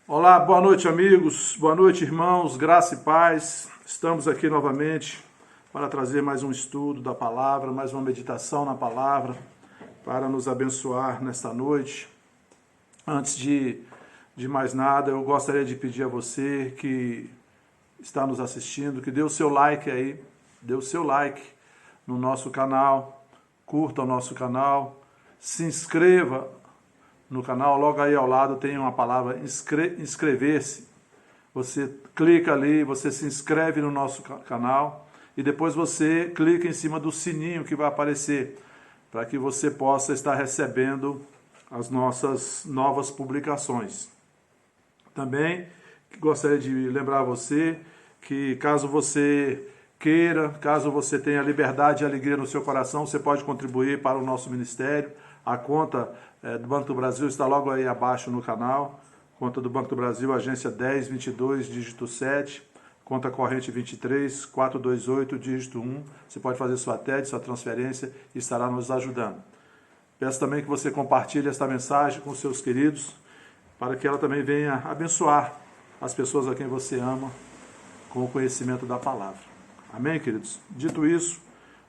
Olá, boa noite, amigos, boa noite, irmãos, graça e paz. Estamos aqui novamente para trazer mais um estudo da palavra, mais uma meditação na palavra, para nos abençoar nesta noite. Antes de mais nada, eu gostaria de pedir a você que está nos assistindo, que dê o seu like aí, dê o seu like no nosso canal, curta o nosso canal, se inscreva no canal, logo aí ao lado tem uma palavra inscrever-se. Você clica ali, você se inscreve no nosso canal e depois você clica em cima do sininho que vai aparecer, para que você possa estar recebendo as nossas novas publicações. Também gostaria de lembrar você que caso você queira, caso você tenha liberdade e alegria no seu coração, você pode contribuir para o nosso ministério. A conta do Banco do Brasil está logo aí abaixo no canal. Conta do Banco do Brasil, agência 1022, dígito 7, conta corrente 23, 428, dígito 1. Você pode fazer sua TED, sua transferência e estará nos ajudando. Peço também que você compartilhe esta mensagem com seus queridos, para que ela também venha abençoar as pessoas a quem você ama com o conhecimento da palavra. Amém, queridos? Dito isso,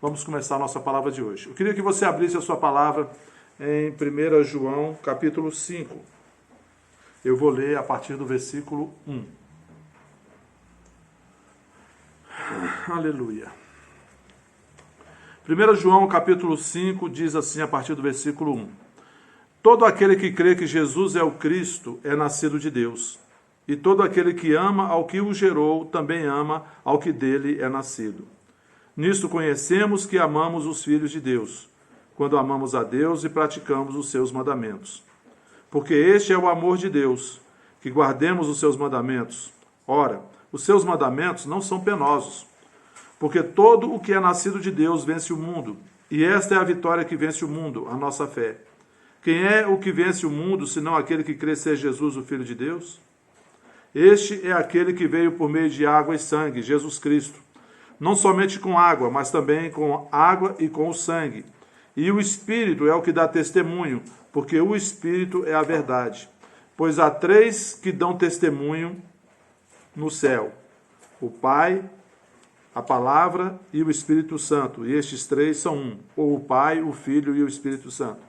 vamos começar a nossa palavra de hoje. Eu queria que você abrisse a sua palavra em 1 João, capítulo 5. Eu vou ler a partir do versículo 1. Aleluia. 1 João, capítulo 5, diz assim a partir do versículo 1. Todo aquele que crê que Jesus é o Cristo é nascido de Deus. E todo aquele que ama ao que o gerou também ama ao que dele é nascido. Nisto conhecemos que amamos os filhos de Deus, quando amamos a Deus e praticamos os seus mandamentos. Porque este é o amor de Deus, que guardemos os seus mandamentos. Ora, os seus mandamentos não são penosos, porque todo o que é nascido de Deus vence o mundo, e esta é a vitória que vence o mundo, a nossa fé. Quem é o que vence o mundo, senão aquele que crê ser Jesus, o Filho de Deus? Este é aquele que veio por meio de água e sangue, Jesus Cristo. Não somente com água, mas também com água e com o sangue. E o Espírito é o que dá testemunho, porque o Espírito é a verdade. Pois há três que dão testemunho no céu: o Pai, a Palavra e o Espírito Santo. E estes três são um, ou o Pai, o Filho e o Espírito Santo.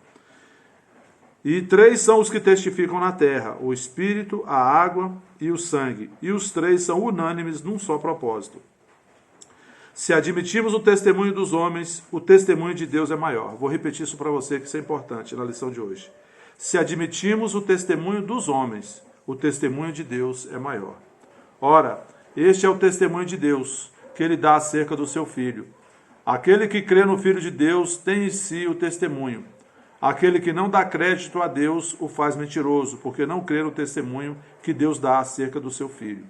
E três são os que testificam na terra: o Espírito, a água e o sangue. E os três são unânimes num só propósito. Se admitimos o testemunho dos homens, o testemunho de Deus é maior. Vou repetir isso para você, que isso é importante na lição de hoje. Se admitimos o testemunho dos homens, o testemunho de Deus é maior. Ora, este é o testemunho de Deus, que ele dá acerca do seu Filho. Aquele que crê no Filho de Deus tem em si o testemunho. Aquele que não dá crédito a Deus o faz mentiroso, porque não crê no testemunho que Deus dá acerca do seu Filho.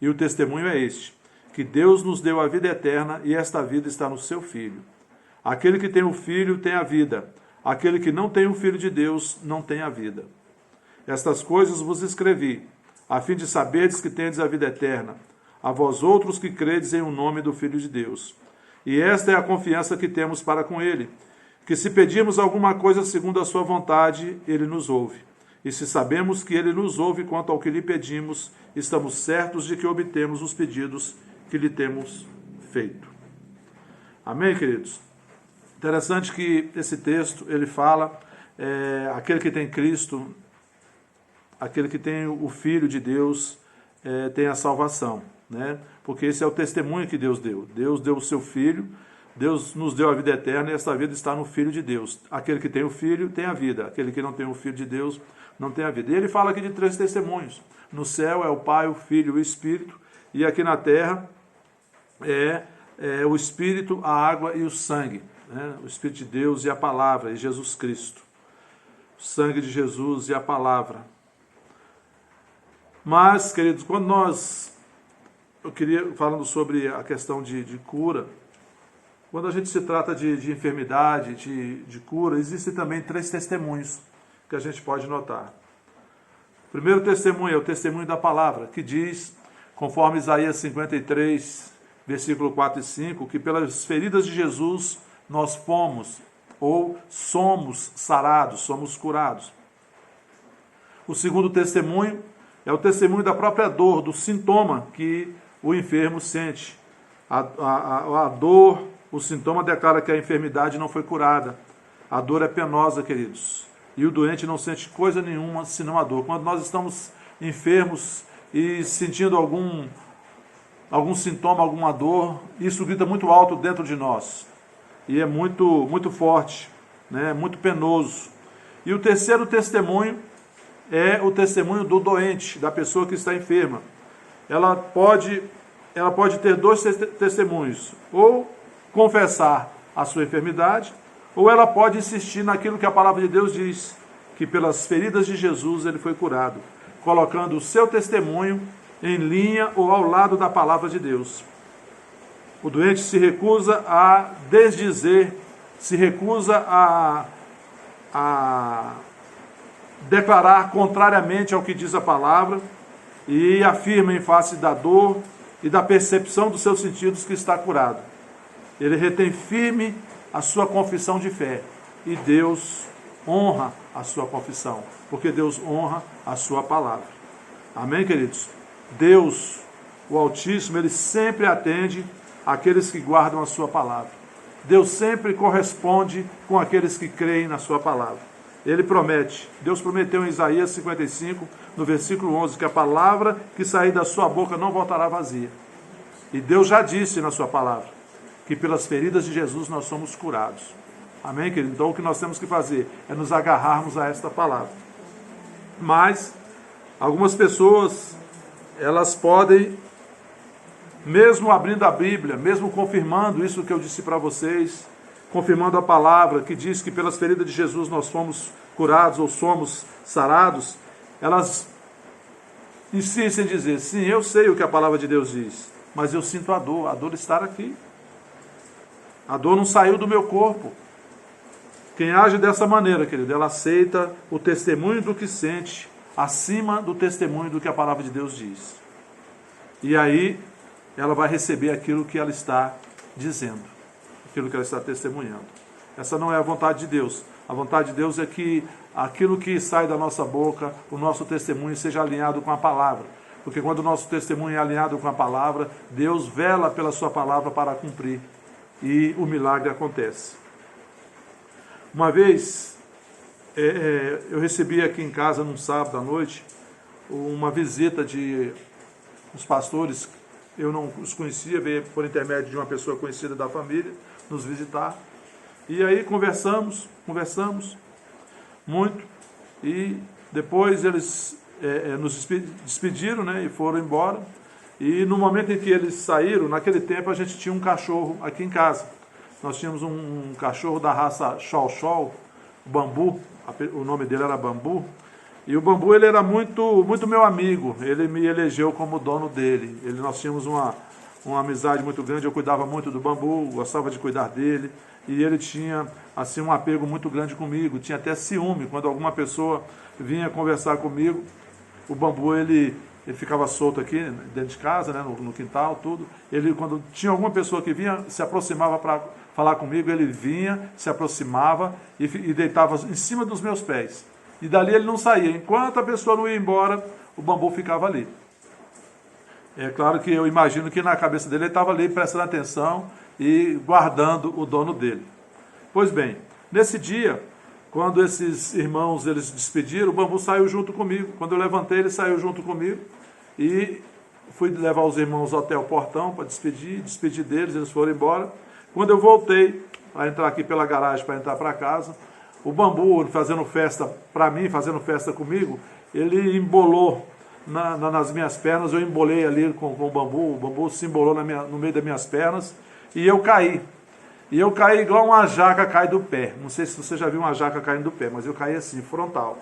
E o testemunho é este: que Deus nos deu a vida eterna e esta vida está no seu Filho. Aquele que tem o Filho tem a vida. Aquele que não tem o Filho de Deus não tem a vida. Estas coisas vos escrevi, a fim de saberdes que tendes a vida eterna, a vós outros que credes em o nome do Filho de Deus. E esta é a confiança que temos para com Ele, que se pedimos alguma coisa segundo a sua vontade, Ele nos ouve. E se sabemos que Ele nos ouve quanto ao que lhe pedimos, estamos certos de que obtemos os pedidos que lhe temos feito. Amém, queridos? Interessante que esse texto, ele fala, aquele que tem Cristo, aquele que tem o Filho de Deus, tem a salvação, né? Porque esse é o testemunho que Deus deu. Deus deu o seu Filho, Deus nos deu a vida eterna e essa vida está no Filho de Deus. Aquele que tem o Filho tem a vida, aquele que não tem o Filho de Deus não tem a vida. E ele fala aqui de três testemunhos. No céu é o Pai, o Filho e o Espírito, e aqui na terra é o Espírito, a água e o sangue, né? O Espírito de Deus e a palavra, e Jesus Cristo. O sangue de Jesus e a palavra. Mas, queridos, eu queria, falando sobre a questão de cura, quando a gente se trata de enfermidade, de cura, existem também três testemunhos que a gente pode notar. O primeiro testemunho é o testemunho da palavra, que diz, conforme Isaías 53, versículo 4 e 5, que pelas feridas de Jesus nós fomos ou somos sarados, somos curados. O segundo testemunho É o testemunho da própria dor, do sintoma que o enfermo sente. A dor, o sintoma declara que a enfermidade não foi curada. A dor é penosa, queridos. E o doente não sente coisa nenhuma senão a dor. Quando nós estamos enfermos e sentindo algum sintoma, alguma dor, isso grita muito alto dentro de nós. E é muito, muito forte, né? Muito penoso. E o terceiro testemunho é o testemunho do doente, da pessoa que está enferma. Ela pode ter dois testemunhos, ou confessar a sua enfermidade, ou ela pode insistir naquilo que a palavra de Deus diz, que pelas feridas de Jesus ele foi curado, colocando o seu testemunho em linha ou ao lado da palavra de Deus. O doente se recusa a desdizer, se recusa a declarar contrariamente ao que diz a palavra e afirma em face da dor e da percepção dos seus sentidos que está curado. Ele retém firme a sua confissão de fé e Deus honra a sua confissão, porque Deus honra a sua palavra. Amém, queridos? Deus, o Altíssimo, ele sempre atende aqueles que guardam a sua palavra. Deus sempre corresponde com aqueles que creem na sua palavra. Ele promete, Deus prometeu em Isaías 55, no versículo 11, que a palavra que sair da sua boca não voltará vazia. E Deus já disse na sua palavra, que pelas feridas de Jesus nós somos curados. Amém, querido? Então o que nós temos que fazer é nos agarrarmos a esta palavra. Mas, algumas pessoas, elas podem, mesmo abrindo a Bíblia, mesmo confirmando isso que eu disse para vocês, confirmando a palavra que diz que pelas feridas de Jesus nós fomos curados ou somos sarados, elas insistem em dizer, sim, eu sei o que a palavra de Deus diz, mas eu sinto a dor está aqui. A dor não saiu do meu corpo. Quem age dessa maneira, querido, ela aceita o testemunho do que sente acima do testemunho do que a palavra de Deus diz. E aí ela vai receber aquilo que ela está dizendo, aquilo que ela está testemunhando. Essa não é a vontade de Deus. A vontade de Deus é que aquilo que sai da nossa boca, o nosso testemunho seja alinhado com a palavra. Porque quando o nosso testemunho é alinhado com a palavra, Deus vela pela sua palavra para cumprir. E o milagre acontece. Uma vez, eu recebi aqui em casa, num sábado à noite, uma visita de uns pastores, eu não os conhecia, veio por intermédio de uma pessoa conhecida da família, nos visitar. E aí conversamos muito, e depois eles nos despediram, né, e foram embora. E no momento em que eles saíram, naquele tempo a gente tinha um cachorro aqui em casa. Nós tínhamos um cachorro da raça Chow, Bambu, o nome dele era Bambu. E o Bambu, ele era muito, muito meu amigo, ele me elegeu como dono dele. Nós tínhamos uma amizade muito grande, eu cuidava muito do Bambu, gostava de cuidar dele. E ele tinha assim um apego muito grande comigo, tinha até ciúme. Quando alguma pessoa vinha conversar comigo, o Bambu, ele ficava solto aqui dentro de casa, né, no quintal, tudo. Ele, quando tinha alguma pessoa que vinha, se aproximava para falar comigo, ele vinha, se aproximava e deitava em cima dos meus pés. E dali ele não saía. Enquanto a pessoa não ia embora, o Bambu ficava ali. É claro que eu imagino que na cabeça dele ele estava ali prestando atenção e guardando o dono dele. Pois bem, nesse dia, quando esses irmãos eles se despediram, o Bambu saiu junto comigo. Quando eu levantei, ele saiu junto comigo e fui levar os irmãos até o portão para despedir deles, eles foram embora. Quando eu voltei a entrar aqui pela garagem para entrar para casa, o Bambu, fazendo festa para mim, fazendo festa comigo, ele embolou nas minhas pernas, eu embolei ali com o Bambu se embolou no meio das minhas pernas e eu caí. E eu caí igual uma jaca cai do pé. Não sei se você já viu uma jaca caindo do pé, mas eu caí assim, frontal.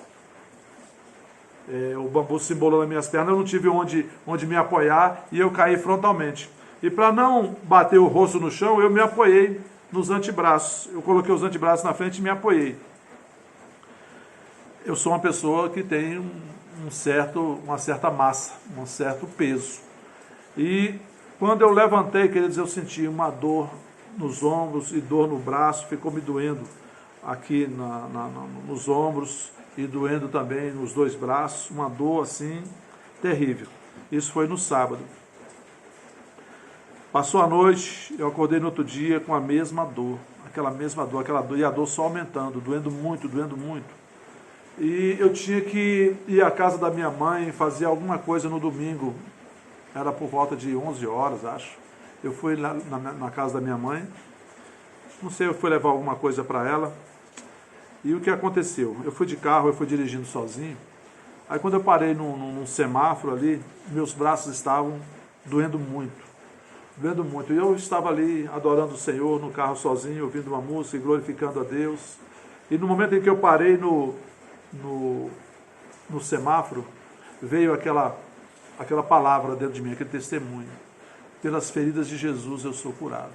O Bambu se embolou nas minhas pernas, eu não tive onde me apoiar e eu caí frontalmente. E para não bater o rosto no chão, eu me apoiei nos antebraços. Eu coloquei os antebraços na frente e me apoiei. Eu sou uma pessoa que tem uma certa massa, um certo peso. E quando eu levantei, queridos, eu senti uma dor nos ombros e dor no braço, ficou me doendo aqui nos ombros e doendo também nos dois braços, uma dor assim terrível. Isso foi no sábado. Passou a noite, eu acordei no outro dia com a mesma dor, aquela dor, e a dor só aumentando, doendo muito. E eu tinha que ir à casa da minha mãe, fazer alguma coisa no domingo, era por volta de 11 horas, acho. Eu fui lá na casa da minha mãe, não sei, eu fui levar alguma coisa para ela, e o que aconteceu? Eu fui de carro, eu fui dirigindo sozinho, aí quando eu parei num semáforo ali, meus braços estavam doendo muito. E eu estava ali adorando o Senhor no carro sozinho, ouvindo uma música e glorificando a Deus. E no momento em que eu parei no semáforo, veio aquela palavra dentro de mim, aquele testemunho. Pelas feridas de Jesus eu sou curado.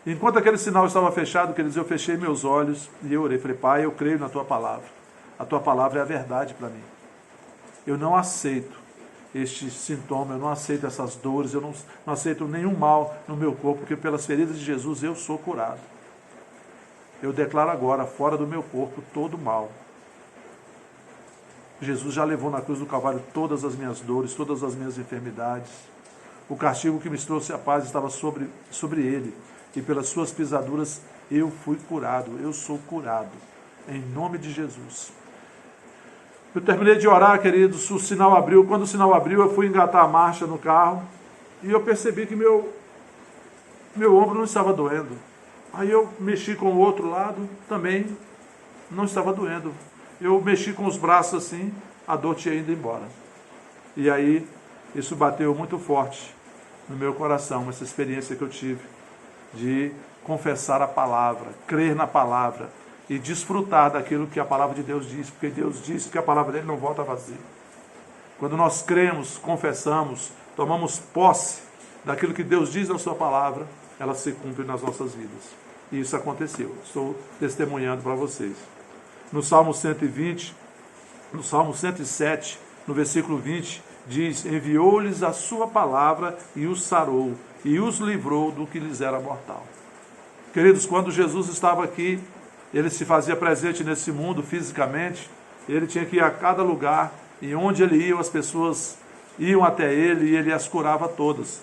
Enquanto aquele sinal estava fechado, quer dizer, eu fechei meus olhos e eu orei. Falei, Pai, eu creio na Tua palavra. A Tua palavra é a verdade para mim. Eu não aceito este sintoma, eu não aceito essas dores, eu não aceito nenhum mal no meu corpo, porque pelas feridas de Jesus eu sou curado. Eu declaro agora, fora do meu corpo, todo mal. Jesus já levou na cruz do Calvário todas as minhas dores, todas as minhas enfermidades. O castigo que me trouxe a paz estava sobre ele, e pelas suas pisaduras eu fui curado, eu sou curado, em nome de Jesus. Eu terminei de orar, queridos, o sinal abriu. Quando o sinal abriu, eu fui engatar a marcha no carro e eu percebi que meu ombro não estava doendo. Aí eu mexi com o outro lado, também não estava doendo. Eu mexi com os braços assim, a dor tinha ido embora. E aí, isso bateu muito forte no meu coração, essa experiência que eu tive de confessar a palavra, crer na palavra, e desfrutar daquilo que a palavra de Deus diz, porque Deus disse que a palavra dele não volta vazia. Quando nós cremos, confessamos, tomamos posse daquilo que Deus diz na sua palavra, ela se cumpre nas nossas vidas. E isso aconteceu. Estou testemunhando para vocês. No Salmo 120, no Salmo 107, no versículo 20, diz, enviou-lhes a sua palavra e os sarou, e os livrou do que lhes era mortal. Queridos, quando Jesus estava aqui, ele se fazia presente nesse mundo fisicamente, ele tinha que ir a cada lugar, e onde ele ia, as pessoas iam até ele e ele as curava todas.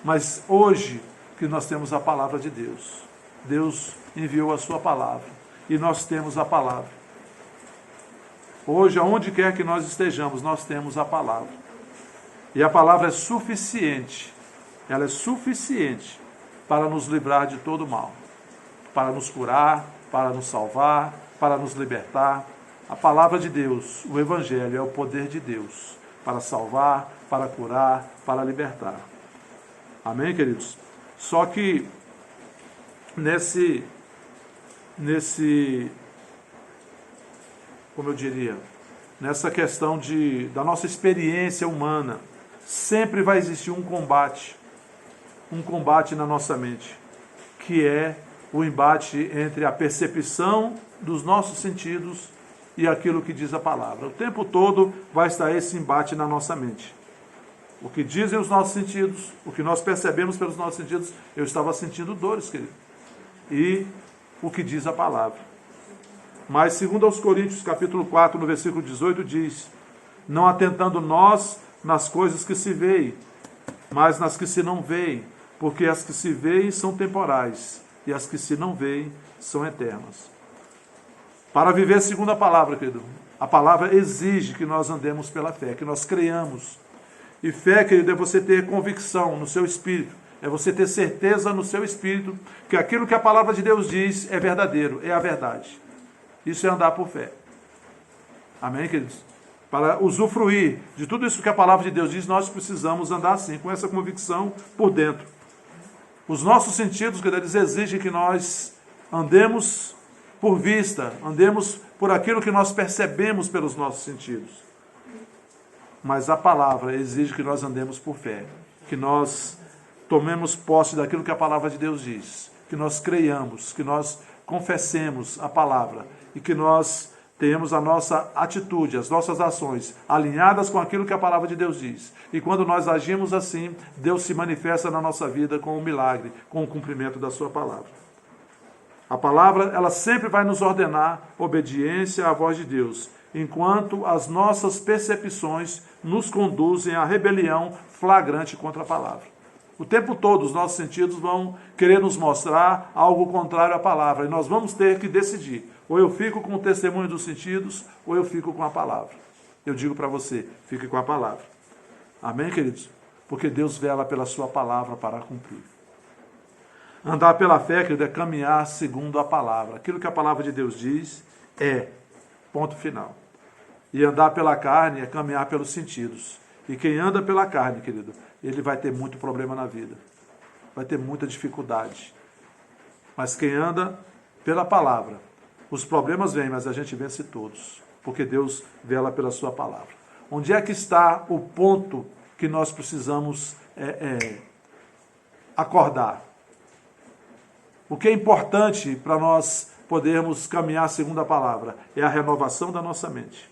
Mas hoje que nós temos a palavra de Deus, Deus enviou a sua palavra, e nós temos a palavra. Hoje, aonde quer que nós estejamos, nós temos a palavra. E a palavra é suficiente, ela é suficiente para nos livrar de todo mal, para nos curar, para nos salvar, para nos libertar. A palavra de Deus, o Evangelho, é o poder de Deus para salvar, para curar, para libertar. Amém, queridos? Só que como eu diria, nessa questão da nossa experiência humana, sempre vai existir um combate na nossa mente, que é o embate entre a percepção dos nossos sentidos e aquilo que diz a palavra. O tempo todo vai estar esse embate na nossa mente. O que dizem os nossos sentidos, o que nós percebemos pelos nossos sentidos, eu estava sentindo dores, querido. E o que diz a palavra. Mas, segundo aos Coríntios, capítulo 4, no versículo 18, diz, não atentando nós nas coisas que se veem, mas nas que se não veem, porque as que se veem são temporais, e as que se não veem são eternas. Para viver segundo a palavra, querido, a palavra exige que nós andemos pela fé, que nós creiamos. E fé, querido, é você ter convicção no seu espírito, é você ter certeza no seu espírito que aquilo que a palavra de Deus diz é verdadeiro, é a verdade. Isso é andar por fé. Amém, queridos? Para usufruir de tudo isso que a palavra de Deus diz, nós precisamos andar assim, com essa convicção por dentro. Os nossos sentidos, queridos, exigem que nós andemos por vista, andemos por aquilo que nós percebemos pelos nossos sentidos. Mas a palavra exige que nós andemos por fé, que nós tomemos posse daquilo que a palavra de Deus diz, que nós creiamos, que nós confessemos a palavra e que nós tenhamos a nossa atitude, as nossas ações alinhadas com aquilo que a palavra de Deus diz. E quando nós agimos assim, Deus se manifesta na nossa vida com um milagre, com o cumprimento da sua palavra. A palavra, ela sempre vai nos ordenar obediência à voz de Deus. enquanto as nossas percepções nos conduzem à rebelião flagrante contra a palavra. O tempo todo os nossos sentidos vão querer nos mostrar algo contrário à palavra, e nós vamos ter que decidir. Ou eu fico com o testemunho dos sentidos, ou eu fico com a palavra. Eu digo para você, fique com a palavra. Amém, queridos? Porque Deus vela pela sua palavra para cumprir. Andar pela fé, querido, é caminhar segundo a palavra. Aquilo que a palavra de Deus diz é, ponto final. E andar pela carne é caminhar pelos sentidos. E quem anda pela carne, querido, ele vai ter muito problema na vida. Vai ter muita dificuldade. Mas quem anda pela palavra, os problemas vêm, mas a gente vence todos. Porque Deus vela pela sua palavra. Onde é que está o ponto que nós precisamos acordar? O que é importante para nós podermos caminhar segundo a palavra é a renovação da nossa mente.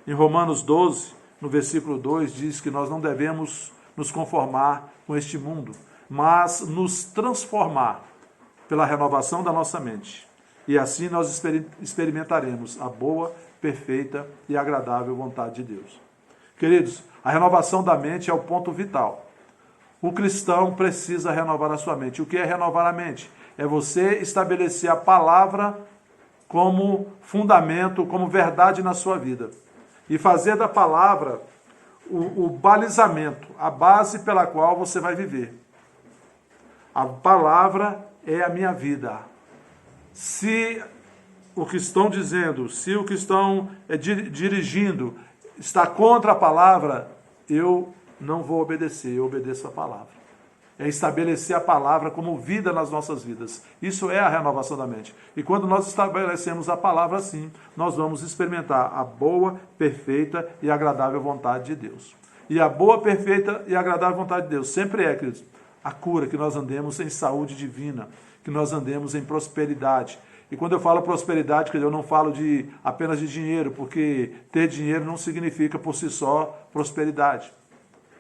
Em Romanos 12, no versículo 2, diz que nós não devemos nos conformar com este mundo, mas nos transformar pela renovação da nossa mente. E assim nós experimentaremos a boa, perfeita e agradável vontade de Deus. Queridos, a renovação da mente é o ponto vital. O cristão precisa renovar a sua mente. O que é renovar a mente? É você estabelecer a palavra como fundamento, como verdade na sua vida. E fazer da palavra o balizamento, a base pela qual você vai viver. A palavra é a minha vida. Se o que estão dizendo, se o que estão dirigindo está contra a palavra, eu não vou obedecer, eu obedeço a palavra. É estabelecer a palavra como vida nas nossas vidas. Isso é a renovação da mente. E quando nós estabelecemos a palavra assim, nós vamos experimentar a boa, perfeita e agradável vontade de Deus. E a boa, perfeita e agradável vontade de Deus sempre é, queridos, a cura, que nós andemos em saúde divina, que nós andemos em prosperidade. E quando eu falo prosperidade, eu não falo apenas de dinheiro, porque ter dinheiro não significa por si só prosperidade.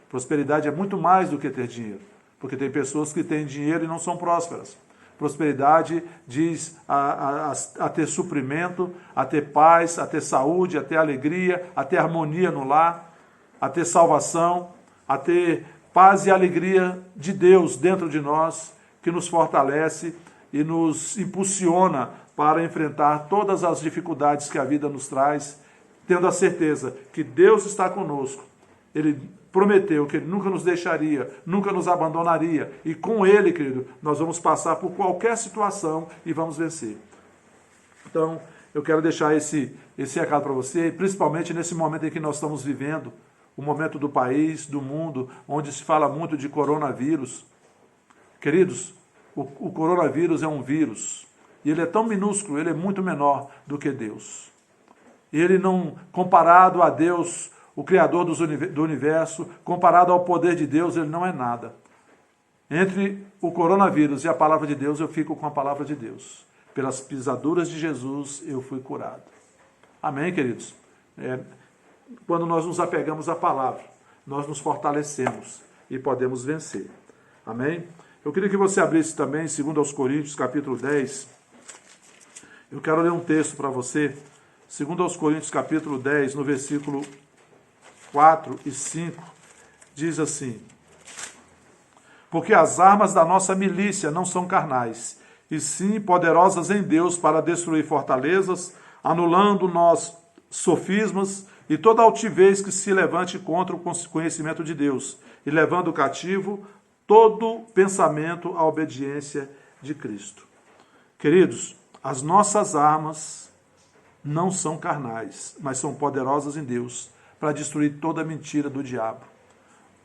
Prosperidade é muito mais do que ter dinheiro. Porque tem pessoas que têm dinheiro e não são prósperas. Prosperidade diz a ter suprimento, a ter paz, a ter saúde, a ter alegria, a ter harmonia no lar, a ter salvação, a ter paz e alegria de Deus dentro de nós, que nos fortalece e nos impulsiona para enfrentar todas as dificuldades que a vida nos traz, tendo a certeza que Deus está conosco. Ele prometeu que Ele nunca nos deixaria, nunca nos abandonaria. E com Ele, querido, nós vamos passar por qualquer situação e vamos vencer. Então, eu quero deixar esse recado para você, principalmente nesse momento em que nós estamos vivendo, o momento do país, do mundo, onde se fala muito de coronavírus. Queridos, o coronavírus é um vírus. E ele é tão minúsculo, ele é muito menor do que Deus. Ele não, comparado a Deus, o Criador do universo, comparado ao poder de Deus, ele não é nada. Entre o coronavírus e a palavra de Deus, eu fico com a palavra de Deus. Pelas pisaduras de Jesus, eu fui curado. Amém, queridos? Quando nós nos apegamos à palavra, nós nos fortalecemos e podemos vencer. Amém? Eu queria que você abrisse também, 2 Coríntios, capítulo 10. Eu quero ler um texto para você. 2 Coríntios, capítulo 10, no versículo 4 e 5, diz assim: porque as armas da nossa milícia não são carnais, e sim poderosas em Deus para destruir fortalezas, anulando nós sofismas e toda altivez que se levante contra o conhecimento de Deus, e levando cativo todo pensamento à obediência de Cristo. Queridos, as nossas armas não são carnais, mas são poderosas em Deus para destruir toda mentira do diabo,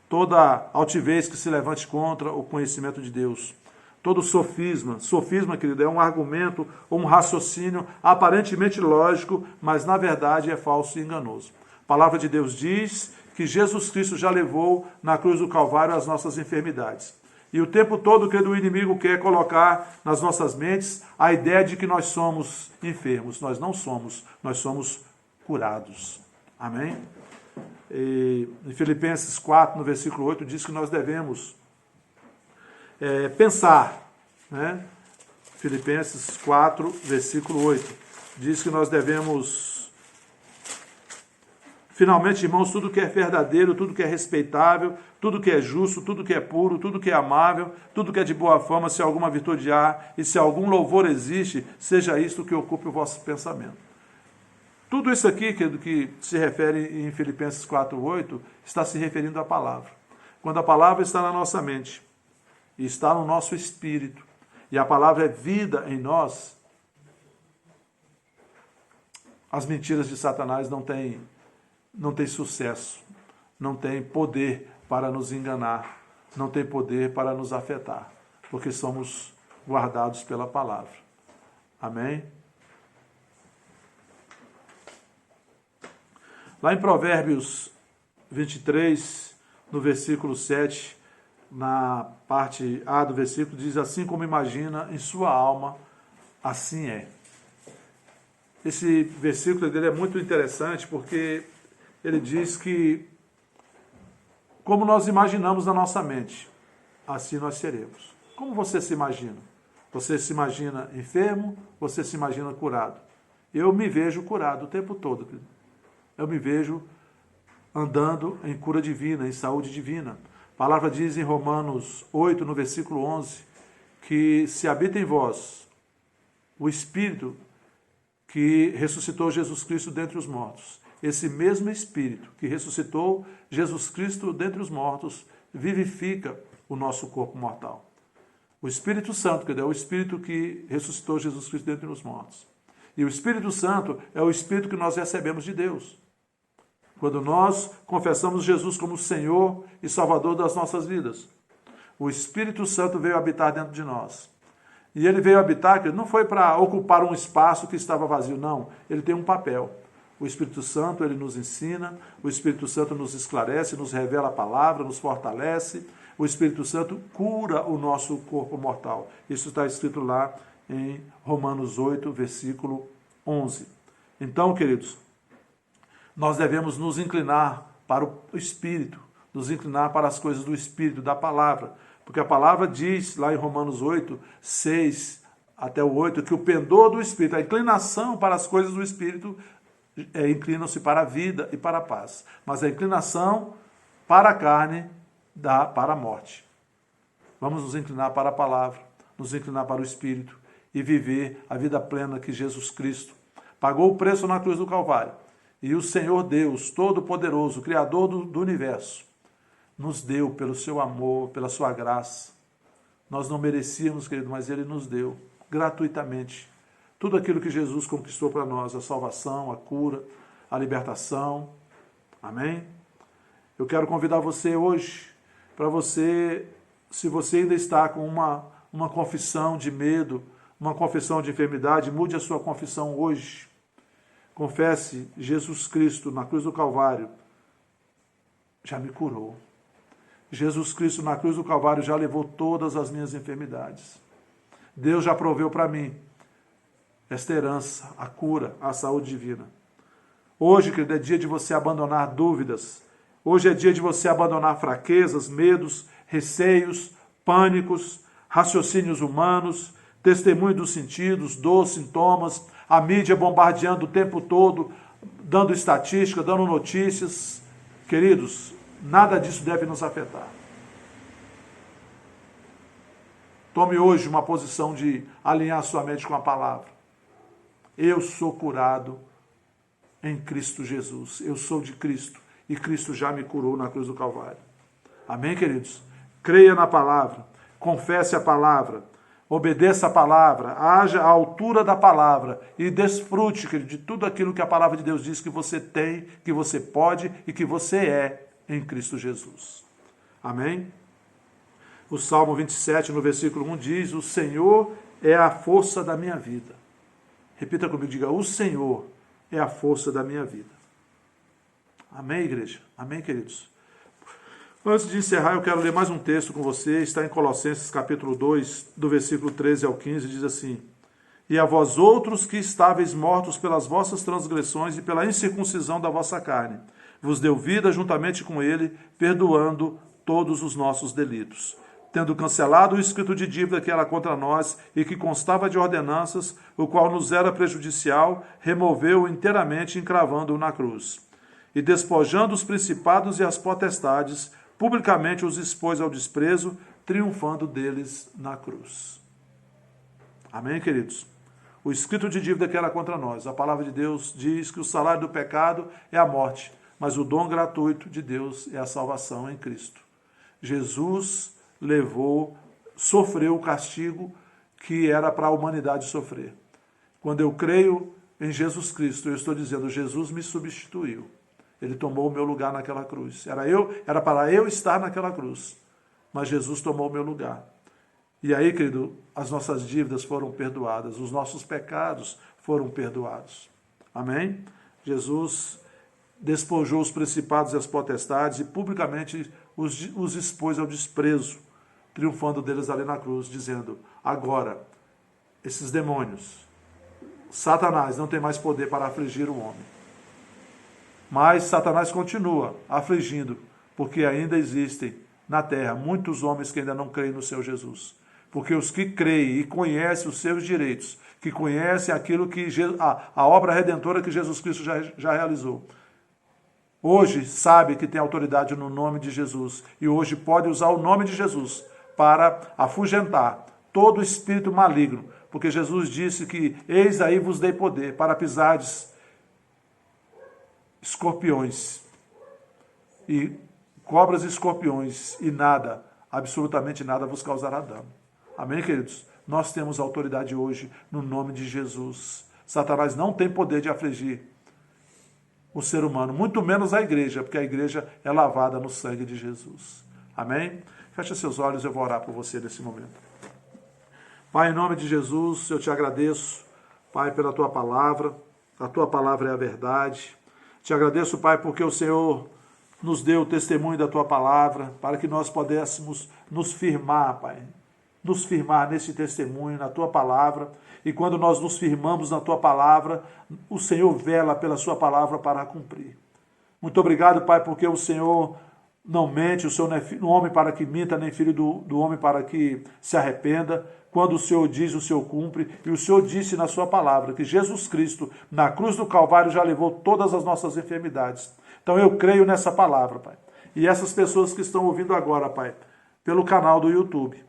toda altivez que se levante contra o conhecimento de Deus, todo sofisma. Sofisma, querido, é um argumento ou um raciocínio aparentemente lógico, mas na verdade é falso e enganoso. A palavra de Deus diz que Jesus Cristo já levou na cruz do Calvário as nossas enfermidades. E o tempo todo, querido, o inimigo quer colocar nas nossas mentes a ideia de que nós somos enfermos. Nós não somos, nós somos curados. Amém? E em Filipenses 4, no versículo 8, diz que nós devemos pensar. Né? Filipenses 4, versículo 8, diz que nós devemos Finalmente, irmãos, tudo que é verdadeiro, tudo que é respeitável, tudo que é justo, tudo que é puro, tudo que é amável, tudo que é de boa fama, se alguma virtude há e se algum louvor existe, seja isto que ocupe o vosso pensamento. Tudo isso aqui que se refere em Filipenses 4:8 está se referindo à palavra. Quando a palavra está na nossa mente e está no nosso espírito, e a palavra é vida em nós, as mentiras de Satanás não têm sucesso, não tem poder para nos enganar, não tem poder para nos afetar, porque somos guardados pela palavra. Amém? Lá em Provérbios 23, no versículo 7, na parte A do versículo, diz: assim como imagina em sua alma, assim é. Esse versículo dele é muito interessante porque ele diz que, como nós imaginamos na nossa mente, assim nós seremos. Como você se imagina? Você se imagina enfermo? Você se imagina curado? Eu me vejo curado o tempo todo. Eu me vejo andando em cura divina, em saúde divina. A palavra diz em Romanos 8, no versículo 11, que se habita em vós o Espírito que ressuscitou Jesus Cristo dentre os mortos. Esse mesmo Espírito que ressuscitou Jesus Cristo dentre os mortos vivifica o nosso corpo mortal. O Espírito Santo, que é o Espírito que ressuscitou Jesus Cristo dentre os mortos. E o Espírito Santo é o Espírito que nós recebemos de Deus. Quando nós confessamos Jesus como Senhor e Salvador das nossas vidas, o Espírito Santo veio habitar dentro de nós. E ele veio habitar, que não foi para ocupar um espaço que estava vazio, não. Ele tem um papel. O Espírito Santo, ele nos ensina, o Espírito Santo nos esclarece, nos revela a palavra, nos fortalece. O Espírito Santo cura o nosso corpo mortal. Isso está escrito lá em Romanos 8, versículo 11. Então, queridos, nós devemos nos inclinar para o Espírito, nos inclinar para as coisas do Espírito, da palavra. Porque a palavra diz lá em Romanos 8, 6 até o 8, que o pendor do Espírito, a inclinação para as coisas do Espírito, inclinam-se para a vida e para a paz. Mas a inclinação para a carne dá para a morte. Vamos nos inclinar para a palavra, nos inclinar para o Espírito e viver a vida plena que Jesus Cristo pagou o preço na cruz do Calvário. E o Senhor Deus, Todo-Poderoso, Criador do universo, nos deu pelo seu amor, pela sua graça. Nós não merecíamos, querido, mas Ele nos deu gratuitamente tudo aquilo que Jesus conquistou para nós, a salvação, a cura, a libertação. Amém? Eu quero convidar você hoje, para você, se você ainda está com uma confissão de medo, uma confissão de enfermidade, mude a sua confissão hoje. Confesse: Jesus Cristo na cruz do Calvário já me curou. Jesus Cristo na cruz do Calvário já levou todas as minhas enfermidades. Deus já proveu para mim esta herança, a cura, a saúde divina. Hoje, querido, é dia de você abandonar dúvidas. Hoje é dia de você abandonar fraquezas, medos, receios, pânicos, raciocínios humanos, testemunho dos sentidos, dor, sintomas, a mídia bombardeando o tempo todo, dando estatística, dando notícias. Queridos, nada disso deve nos afetar. Tome hoje uma posição de alinhar sua mente com a palavra. Eu sou curado em Cristo Jesus. Eu sou de Cristo e Cristo já me curou na cruz do Calvário. Amém, queridos? Creia na palavra, confesse a palavra, obedeça a palavra, haja à altura da palavra e desfrute, querido, de tudo aquilo que a palavra de Deus diz que você tem, que você pode e que você é em Cristo Jesus. Amém? O Salmo 27, no versículo 1 diz: o Senhor é a força da minha vida. Repita comigo, diga: o Senhor é a força da minha vida. Amém, igreja? Amém, queridos? Antes de encerrar, eu quero ler mais um texto com você. Está em Colossenses capítulo 2, do versículo 13 ao 15, diz assim: e a vós outros que estáveis mortos pelas vossas transgressões e pela incircuncisão da vossa carne, vos deu vida juntamente com ele, perdoando todos os nossos delitos, tendo cancelado o escrito de dívida que era contra nós e que constava de ordenanças, o qual nos era prejudicial, removeu-o inteiramente, encravando-o na cruz. e despojando os principados e as potestades, publicamente os expôs ao desprezo, triunfando deles na cruz. Amém, queridos? O escrito de dívida que era contra nós, a palavra de Deus diz que o salário do pecado é a morte, mas o dom gratuito de Deus é a salvação em Cristo. Jesus sofreu o castigo que era para a humanidade sofrer. Quando eu creio em Jesus Cristo, eu estou dizendo, Jesus me substituiu. Ele tomou o meu lugar naquela cruz. Era para eu estar naquela cruz, mas Jesus tomou o meu lugar. E aí, querido, as nossas dívidas foram perdoadas, os nossos pecados foram perdoados. Amém? Jesus despojou os principados e as potestades e publicamente os expôs ao desprezo, triunfando deles ali na cruz, dizendo, agora, esses demônios, Satanás não tem mais poder para afligir o homem. Mas Satanás continua afligindo, porque ainda existem na terra muitos homens que ainda não creem no Senhor Jesus. Porque os que creem e conhecem os seus direitos, que conhecem aquilo que a obra redentora que Jesus Cristo já realizou, hoje sabe que tem autoridade no nome de Jesus e hoje pode usar o nome de Jesus para afugentar todo espírito maligno, porque Jesus disse que eis aí vos dei poder para pisardes escorpiões e cobras e escorpiões e nada, absolutamente nada vos causará dano. Amém, queridos? Nós temos autoridade hoje no nome de Jesus. Satanás não tem poder de afligir o ser humano, muito menos a igreja, porque a igreja é lavada no sangue de Jesus. Amém? Feche seus olhos, eu vou orar por você nesse momento. Pai, em nome de Jesus, eu te agradeço, Pai, pela tua palavra. A tua palavra é a verdade. Te agradeço, Pai, porque o Senhor nos deu o testemunho da tua palavra, para que nós pudéssemos nos firmar, Pai, nos firmar nesse testemunho, na tua palavra. E quando nós nos firmamos na tua palavra, o Senhor vela pela sua palavra para cumprir. Muito obrigado, Pai, porque o Senhor não mente, o Senhor não é filho do homem para que minta, nem filho do homem para que se arrependa. Quando o Senhor diz, o Senhor cumpre. E o Senhor disse na sua palavra que Jesus Cristo, na cruz do Calvário, já levou todas as nossas enfermidades. Então eu creio nessa palavra, Pai. E essas pessoas que estão ouvindo agora, Pai, pelo canal do YouTube,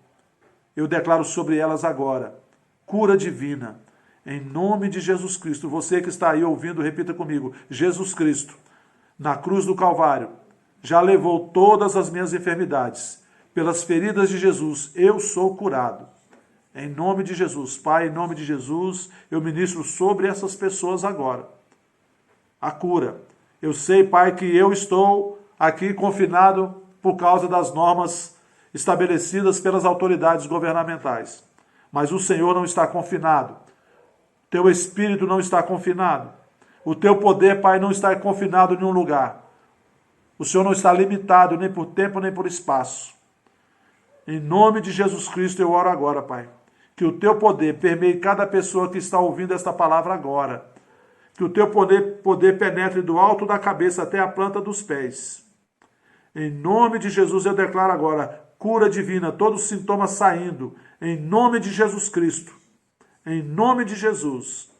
eu declaro sobre elas agora cura divina, em nome de Jesus Cristo. Você que está aí ouvindo, repita comigo, Jesus Cristo, na cruz do Calvário, já levou todas as minhas enfermidades. Pelas feridas de Jesus, eu sou curado. Em nome de Jesus, Pai, em nome de Jesus, eu ministro sobre essas pessoas agora a cura. Eu sei, Pai, que eu estou aqui confinado por causa das normas estabelecidas pelas autoridades governamentais. Mas o Senhor não está confinado. Teu espírito não está confinado. O teu poder, Pai, não está confinado em um lugar. O Senhor não está limitado nem por tempo nem por espaço. Em nome de Jesus Cristo eu oro agora, Pai. Que o teu poder permeie cada pessoa que está ouvindo esta palavra agora. Que o teu poder penetre do alto da cabeça até a planta dos pés. Em nome de Jesus eu declaro agora cura divina, todos os sintomas saindo. Em nome de Jesus Cristo. Em nome de Jesus.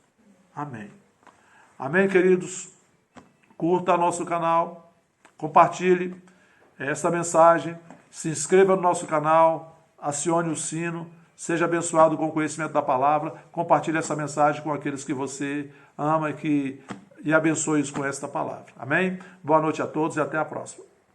Amém. Amém, queridos? Curta nosso canal. Compartilhe essa mensagem. Se inscreva no nosso canal. Acione o sino. Seja abençoado com o conhecimento da palavra. Compartilhe essa mensagem com aqueles que você ama e abençoe-os com esta palavra. Amém? Boa noite a todos e até a próxima.